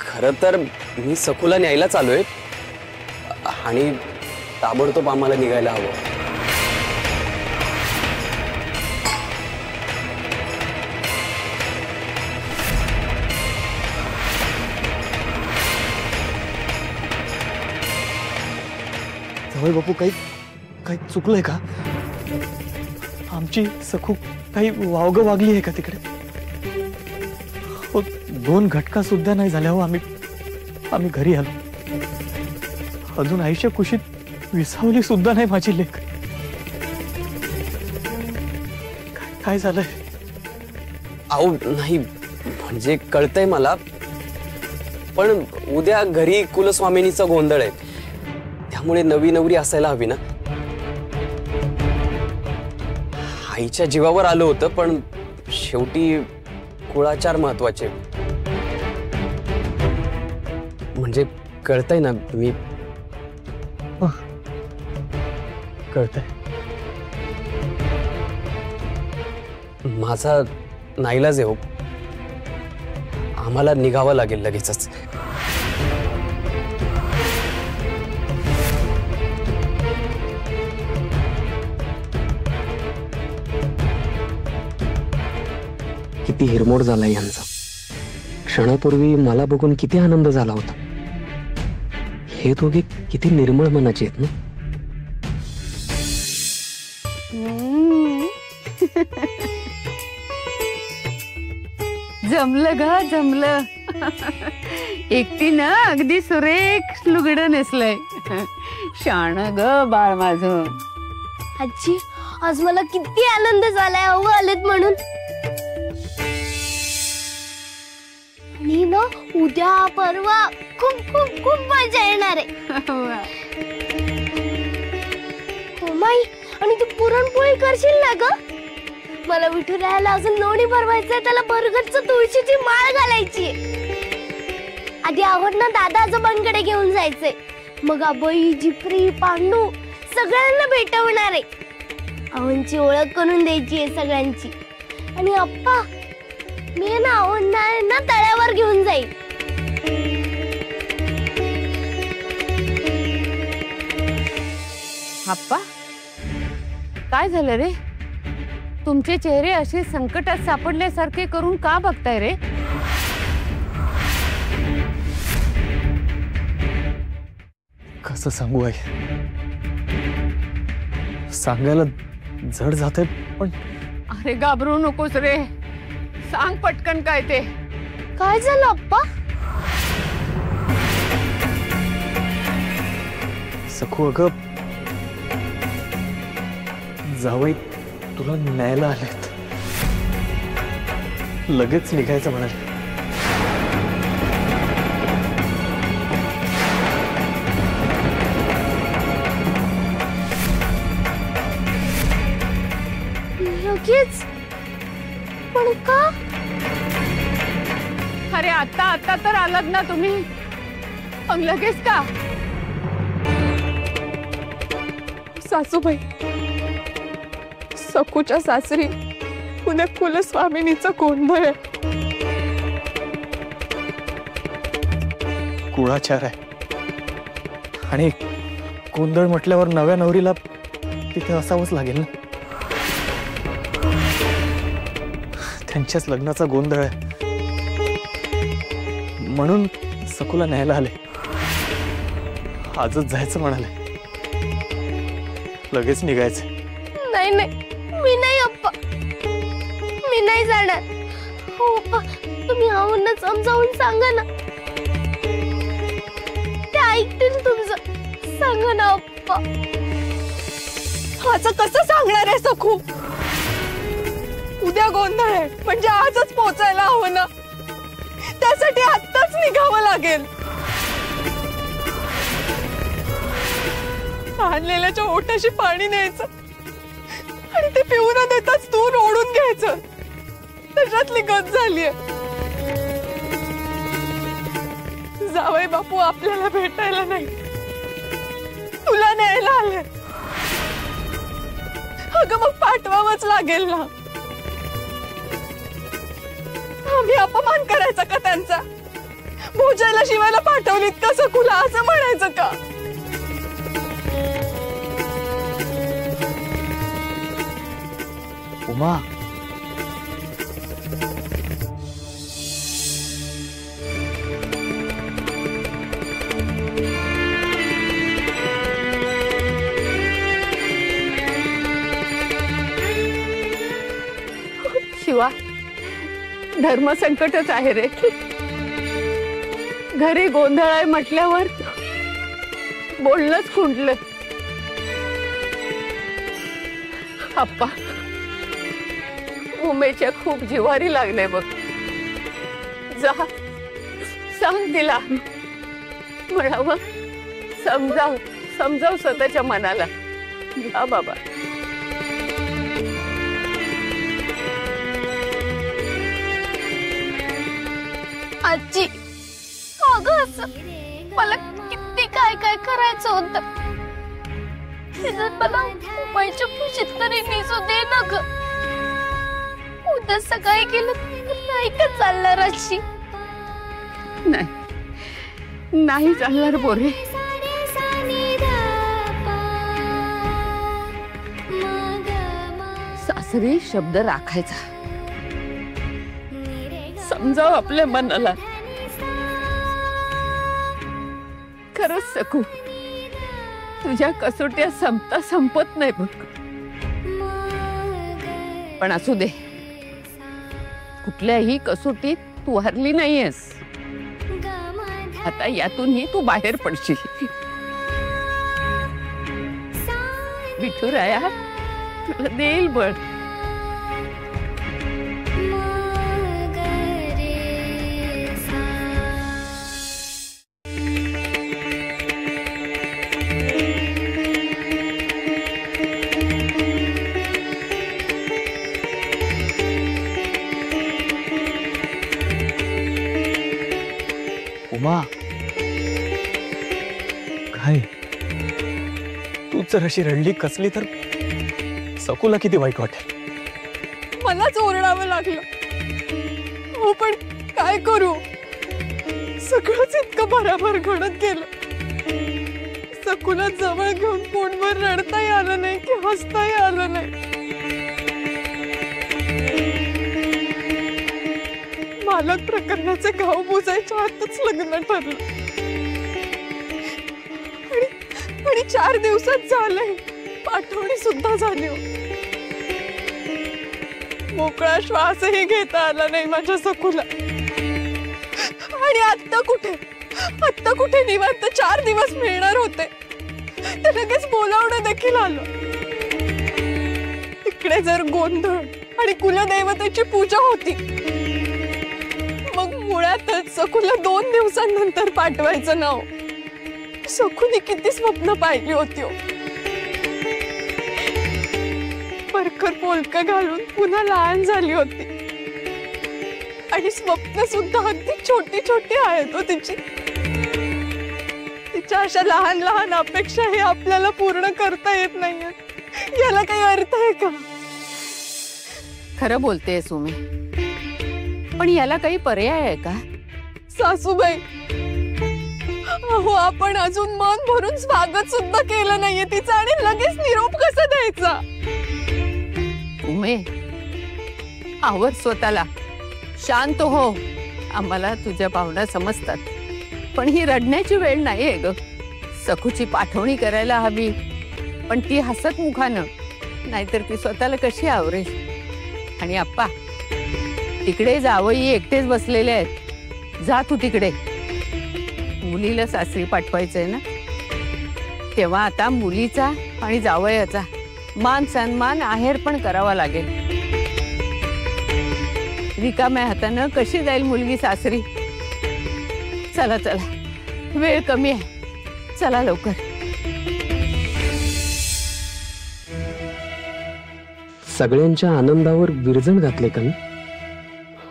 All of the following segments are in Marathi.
खरं तर मी सखूला न्यायला चाललोय आणि ताबडतोब आम्हाला निघायला हवं. जावई बापू काही चुकलंय का? आमची सखू काही वावग वागली आहे का तिकडे? हो, 2 घटका सुद्धा नाही झाल्या हो. आम्ही घरी आलो. अजून आईच्या कुशीत विसावली सुद्धा नाही माझी लेक. काय झालंय? अहो नाही, म्हणजे कळतंय मला, पण उद्या घरी कुलस्वामिनीचा गोंधळ आहे, त्यामुळे नवी नवरी असायला हवी ना. आईच्या जीवावर आलं होतं, पण शेवटी कुळाचार महत्वाचे. म्हणजे कळतंय ना मी? कळतंय. माझा नाईलाज आहे हो. आम्हाला निघावं लागेल लगेचच. किती हिरमोड झालाय यांचा. क्षणापूर्वी मला बघून किती आनंद झाला होता. हे दोघे किती निर्मळ मनाचे आहेत ना. जमलं ग जमलं. एकटी ना अगदी सुरेख लुगडं नेसलंय. शाण ग बाळ माझं. आजी, आज मला किती आनंद झालाय अहो आलेत म्हणून. आणि ना उद्या परवा खूप खूप खूप मजा येणार आहे. हो माई, आणि तू पुरणपोळी करशील ना ग? मला विठुरायाला अजून लोणी भरवायचंय, त्याला बरगदचं तुळशीची माळ घालायची. आधी आवड ना दादा आजोबांकडे घेऊन जायचंय. मग आबई, जिप्री, पांडू सगळ्यांना भेटवणार आहे. आवनची ओळख करून द्यायची आहे सगळ्यांची. आणि अप्पा, मी ना आवडणाऱ्यांना तळ्यावर घेऊन जाईल. अप्पा, काय झालं रे? तुमचे चेहरे असे संकटात सापडल्यासारखे करून का बघताय रे? कसं सांगू आई? सांगायला जड जाते पण. अरे घाबरू नकोस रे, सांग पटकन काय ते. काय झालं अप्पा? सखू अगं, जावई तुला न्यायला आलेत. लगेच निघायचं म्हणाले. लगेच? पण का? अरे आता आता तर आलात ना तुम्ही, मग लगेच का? सासूबाई, सखूच्या सासरी उद्या कुलस्वामिनीचा गोंधळ आहे. कुळाचार आहे आणि गोंधळ म्हटल्यावर नव्या नवरीला तिथे असावंच लागेल ना. त्यांच्याच लग्नाचा गोंधळ आहे म्हणून सखूला न्यायला आले. आजच जायचं म्हणाले. लगेच निघायचं. नाही नाही, मी नाही अप्पा, मी नाही जाणार. हो अप्पा, तुम्ही आवडना समजावून सांगा ना, ते ऐकतील तुमचं. सांगा ना अप्पा. असं कसं सांगणार आहे सखू? उद्या गोंधळ आहे म्हणजे आजच पोहोचायला हवं ना. त्यासाठी आत्ताच निघावं लागेल. आणलेल्याच्या ओठाशी पाणी न्यायचं आणि ते पिऊ न देताच दूर ओढून घ्यायचं. त्याच्यातली गत झालीये. जावई बापू आपल्याला भेटायला नाही, तुला न्यायला आले. अगं मग पाठवावंच लागेल ना. आम्ही अपमान करायचा का त्यांचा? पूजेला शिवायला पाठवलीत का सकुला असं म्हणायचं का? उमा, शिवा, धर्म संकटच आहे रे. घरी गोंधळ आहे म्हटल्यावर बोलणंच खुंटलं. आप्पा, उमेच्या खूप जिवारी लागले बघ. जा, सांग तिला, म्हणावं समजाव स्वतःच्या मनाला. जा बाबा. आजी, अगं असं मला किती काय काय करायचं होतं. तिथं मला उपायच्या खुशीत तरी निसू दे ना ग. उद्या सकाळी गेलं नाही का चालणार अशी? नाही चालणार बोरे. सासरी शब्द राखायचा. समजाव आपल्या मनाला. खरंच सकू, तुझ्या कसोट्या संपत नाही बघ. पण असू दे, कुठल्याही कसोटीत तू हरली नाहीयेस. आता यातूनही तू बाहेर पडशील. विठुराया तुला देईल बळ. उमा, काय तू जर अशी रडली कसली तर सकुला किती वाईट वाटेल. मलाच ओरडावं लागलं. हो, पण काय करू, सगळंच इतकं बराबर घडत गेलं. सकुला जवळ घेऊन पोटभर रडताही आलं नाही की हसताही आलं नाही. मालक प्रकरणाचे घाव बुजायच्या आतच लग्न ठरलं. आणि 4 दिवसात झालंय, पाठवणी सुद्धा झाली. मोकळा श्वासही घेता आला नाही माझ्या सकुला. आणि आत्ता कुठे निवांत 4 दिवस मिळणार होते, तर लगेच बोलावणं देखील आलं. इकडे जर गोंधळ आणि कुलदैवतेची पूजा होती, मग मुळातच सकुला 2 दिवसांनंतर पाठवायचं नाव. सकुनी किती स्वप्न पाहिली होती. परकर पोलका घालून पुन्हा लहान झाली होती. आणि स्वप्न सुद्धा अगदी छोटी छोटी आहेत हो तिची. तिच्या अशा लहान लहान अपेक्षा हे आपल्याला पूर्ण करता येत नाहीये. याला काही अर्थ आहे का? खरं बोलतेय सुमी, पण याला काही पर्याय आहे का? सासूबाई, अहो, आपण अजून मन भरून स्वागत सुद्धा केलं नाहीये तिचं, आणि लगेच निरोप कसा द्यायचा? उमे, आवर स्वतःला, शांत हो. आम्हाला तुझ्या भावना समजतात, पण ही रडण्याची वेळ नाहीये ग. सखूची पाठवणी करायला हवी, पण ती हसत मुखानं, नाहीतर ती स्वतःला कशी आवरेल? आणि आप्पा, तिकडे जावई एकटेच बसलेले आहेत. जा तू तिकडे. मुलीला सासरी पाठवायचंय ना, तेव्हा आता मुलीचा आणि जावयाचा मान सन्मान आहेर पण करावा लागेल. रिकाम्या हातानं कशी जाईल मुलगी सासरी? चला चला, वेळ कमी आहे, चला लवकर. सगळ्यांच्या आनंदावर विरजण घातले का मी?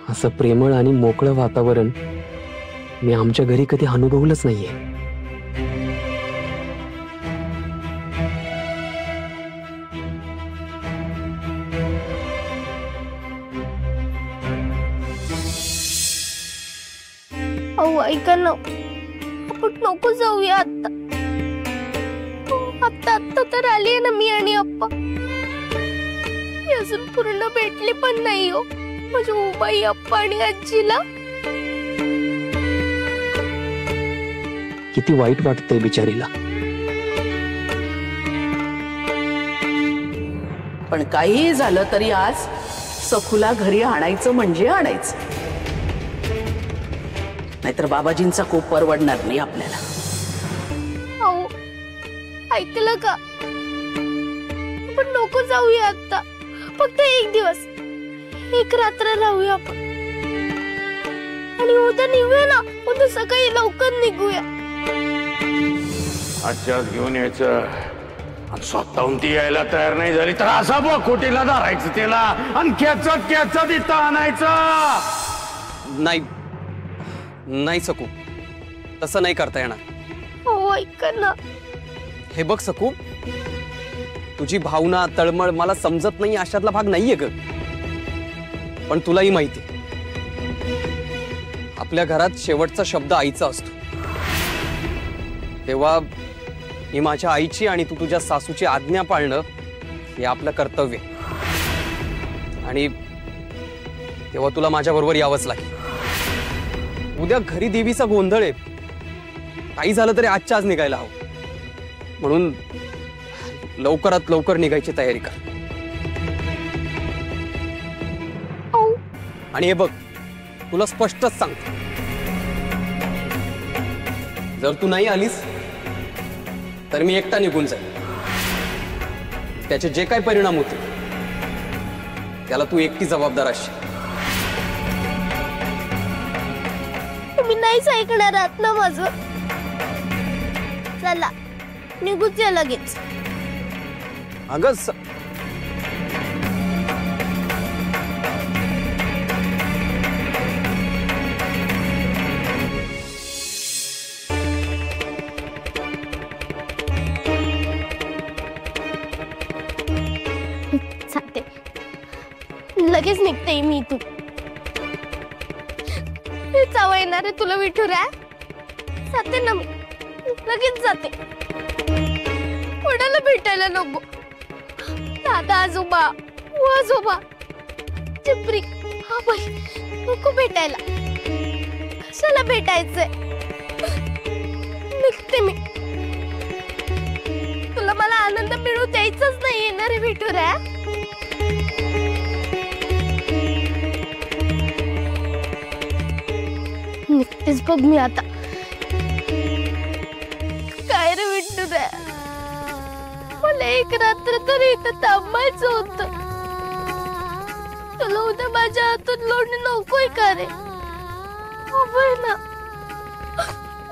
असं प्रेमळ आणि मोकळं वातावरण मी आमच्या घरी कधी अनुभवलंच नाहीये. अहो ऐका ऐका ना, आपण नको जाऊया आता. आता आता तर आली ना मी आणि अप्पा. मी अजून पूर्ण भेटली पण नाही हो माझ्या उबाई, अप्पा आणि आजीला. किती वाईट वाटतंय बिचारीला. पण काहीही झालं तरी आज सखूला घरी आणायचं म्हणजे आणायचं, नाहीतर बाबाजींचा कोप परवडणार नाही आपल्याला. अहो ऐकलं का, आपण नको जाऊया आता. फक्त एक दिवस, एक रात्र राहूया आपण आणि उद्या निघूया ना. उद्या सकाळी लवकर निघूया. आजच्याच घेऊन यायचं आणि स्वतःहून ती यायला तयार नाही झाली तर असा बोखोटीला धरायचं तिला आणि खेचत इथं आणायचं. नाही नाही सकू, तसं नाही करता येणार. हो ऐका ना. हे बघ सकू, तुझी भावना तळमळ मला समजत नाही अशातला भाग नाहीये ग. पण तुलाही माहिती, आपल्या घरात शेवटचा शब्द आईचा असतो. तेव्हा ही माझ्या आईची आणि तू तुझ्या सासूची आज्ञा पाळणं हे आपलं कर्तव्य. आणि तेव्हा तुला माझ्या बरोबर यावंच लागेल. उद्या घरी देवीचा गोंधळ आहे. काही झालं तरी आजच्या आज निघायला हवं. म्हणून लवकरात लवकर निघायची तयारी कर. आणि हे बघ, तुला स्पष्टच सांगतो, जर तू नाही आलीस तर मी एकटा निघून जाईल. त्याचे जे काही परिणाम होतील त्याला तू एकटी जबाबदार असशील. तुम्ही नाहीच ऐकणार आहात ना माझं. चला निघूया लगेच. अगं जाते, लगेच निघते मी इथून. जावं येणार आहे तुला विठुरा. जाते ना मी, लगेच जाते. कोणाला भेटायला नको. दादा आजोबा, आजोबा, चिपरी, हा बाई नको भेटायला. कशाला भेटायचंय. निघते मी. तुला मला आनंद मिळू द्यायचाच नाही येणार आहे विठुरा. निघतेच बघ मी आता. काय रे विठुरा, मला एक रात्र तरी इथं थांबायचं होतं. तुला उद्या माझ्या हातून लोणी नकोय का रे. हवंय ना,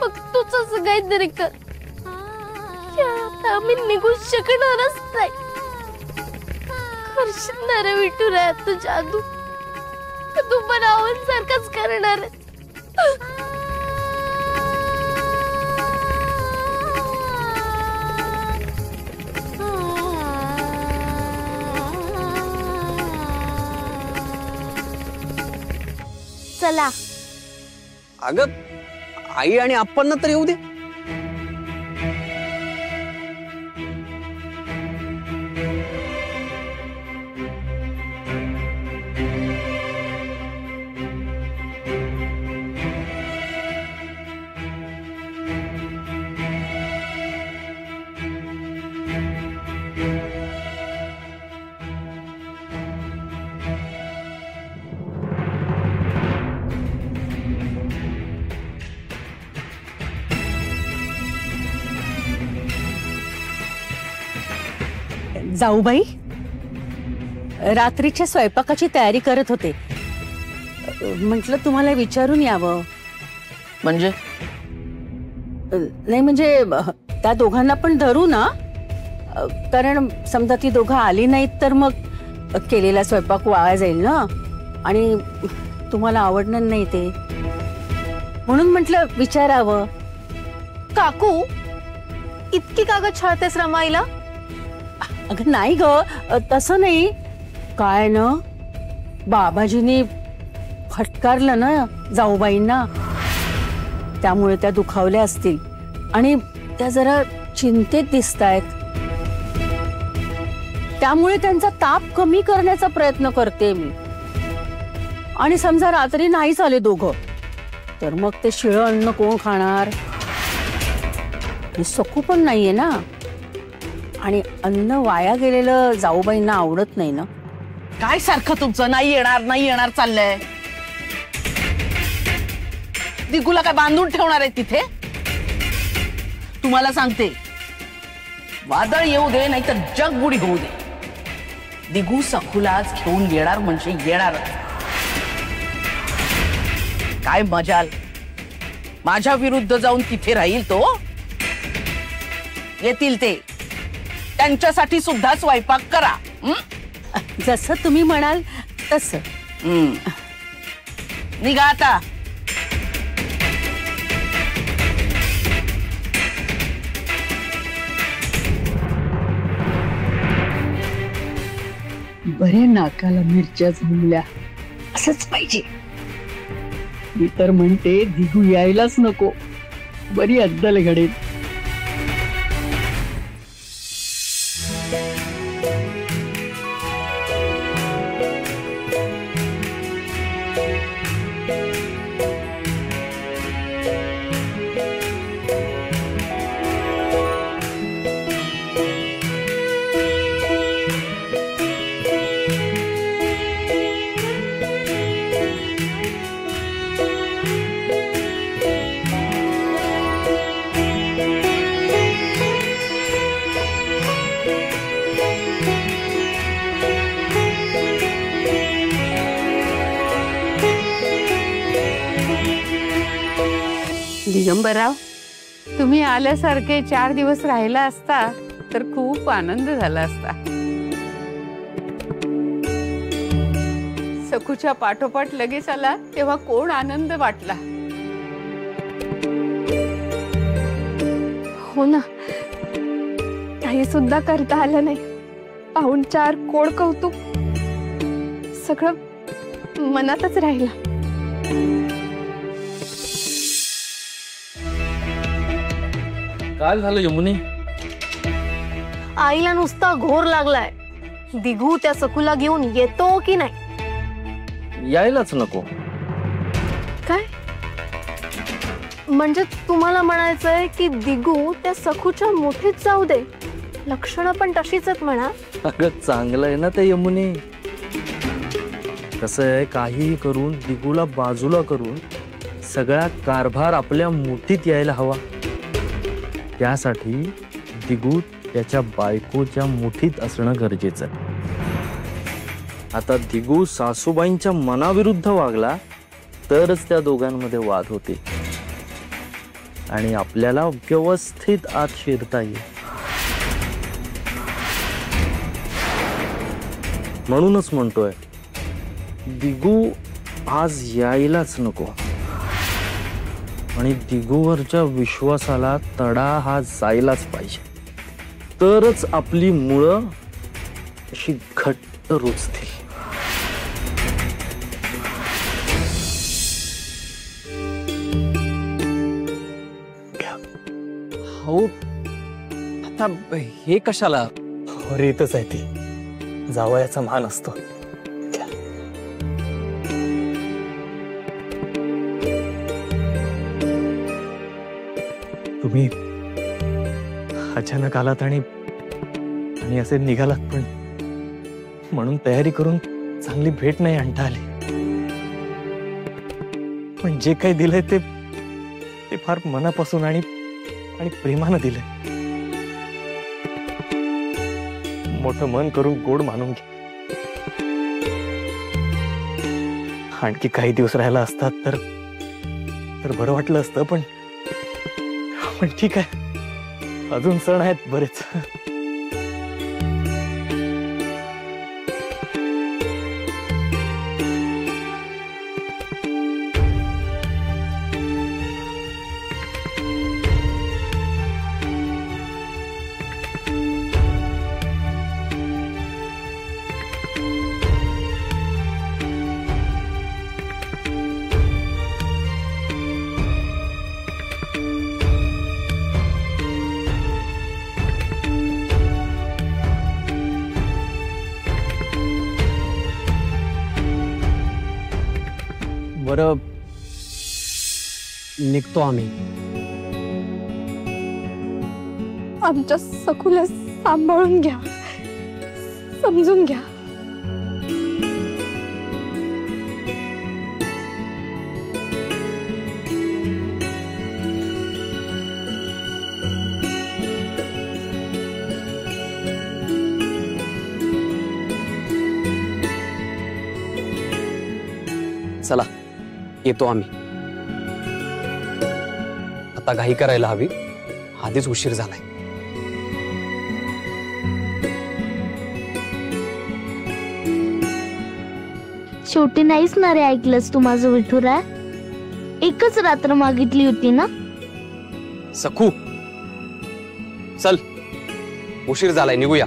मग तूच असं काहीतरी कर. आता आम्ही निघू शकणारच नाही. करशील ना रे विठुरा तू जादू. तू पण सारखाच करणार आहे. चला. अगं आई आणि आप्पांना तर येऊ दे. जाऊबाई, रात्रीच्या स्वयंपाकाची तयारी करत होते. म्हटलं तुम्हाला विचारून यावं. म्हणजे नाही म्हणजे त्या दोघांना पण धरू ना. कारण समजा ती दोघं आली नाहीत तर मग केलेला स्वयंपाक वाया जाईल ना. आणि तुम्हाला आवडणार नाही ते. म्हणून म्हटलं विचारावं. काकू, इतकी कागद छाळतेस रमाईला? अगं नाही ग, तसं नाही. काय ना, बाबाजींनी फटकारलं ना जाऊबाईंना. त्यामुळे त्या दुखावल्या असतील आणि त्या जरा चिंतेत दिसतायत. त्यामुळे त्यांचा ताप कमी करण्याचा प्रयत्न करते मी. आणि समजा रात्री नाहीच आले दोघं तर मग ते शिळं अन्न कोण खाणार? सकू पण नाहीये ना, आणि अन्न वाया गेलेलं जाऊबाईंना आवडत नाही ना. काय सारखं तुमचं नाही येणार चाललंय? दिगूला काय बांधून ठेवणार आहे तिथे? तुम्हाला सांगते, वादळ येऊ दे नाही तर जग बुडी होऊ दे, दिगू सखूलाच घेऊन येणार म्हणजे येणार. काय मजाल, माझ्या विरुद्ध जाऊन तिथे राहील तो? येतील ते, त्यांच्यासाठी सुद्धा स्वयंपाक करा. जसं तुम्ही म्हणाल तसं. निघा आता. बऱ्या नाकाला मिरच्या झुमल्या असंच पाहिजे. मी तर म्हणते दिगू यायलाच नको, बरी अद्दल घडेल. दिगंबरराव, तुम्ही आल्यासारखे 4 दिवस राहिला असता तर खूप आनंद झाला असता. सखूच्या पाठोपाठ लगेच आला तेव्हा कोण आनंद वाटला. हो ना, काही सुद्धा करता आलं नाही. पाहुणचार, कोड कौतुक सगळं मनातच राहिलं. काय झालं यमुनी? आईला नुसता घोर लागलाय. दिगू त्या सखूला घेऊन येतो की नाही? यायलाच नको. काय म्हणजे तुम्हाला म्हणायचंय की दिगू त्या सखूच्या मुठीत जाऊ दे? लक्षणं पण तशीच आहेत म्हणा. अगं चांगलं आहे ना ते यमुनी. कसं आहे, काही करून दिगूला बाजूला करून सगळा कारभार आपल्या मुठीत यायला हवा. त्यासाठी दिगू त्याच्या बायकोच्या मुठीत असणं गरजेचं आहे. आता दिगू सासूबाईंच्या मनाविरुद्ध वागला तरच त्या दोघांमध्ये वाद होते आणि आपल्याला व्यवस्थित आत शिरता येईल. म्हणूनच म्हणतोय, दिगू आज यायलाच नको आणि दिगूवरच्या विश्वासाला तडा हा जायलाच पाहिजे. तरच आपली मुळं अशी घट्ट रुजतील. हो, आता हे कशाला? रीतच आहे ती, जावयाचा मान असतो. तुम्ही अचानक आलात आणि असे निघालात, पण म्हणून तयारी करून चांगली भेट नाही आणता आली. पण जे काही दिलंय ते फार मनापासून आणि प्रेमानं दिलंय. मोठं मन करून गोड मानून घे. आणखी काही दिवस राहिला असतात तर बरं वाटलं असतं, पण ठीक आहे, अजून सण आहेत बरेच. बरं, निघतो आम्ही. आमच्या सखूला सांभाळून घ्या, समजून घ्या. चला, येतो आम्ही. आता घाई करायला हवी, आधीच उशीर झालाय. शेवटी नाहीच ना रे ऐकलंस तू माझं विठुराय. एकच रात्र मागितली होती ना. सखू, चल, उशीर झालाय, निघूया.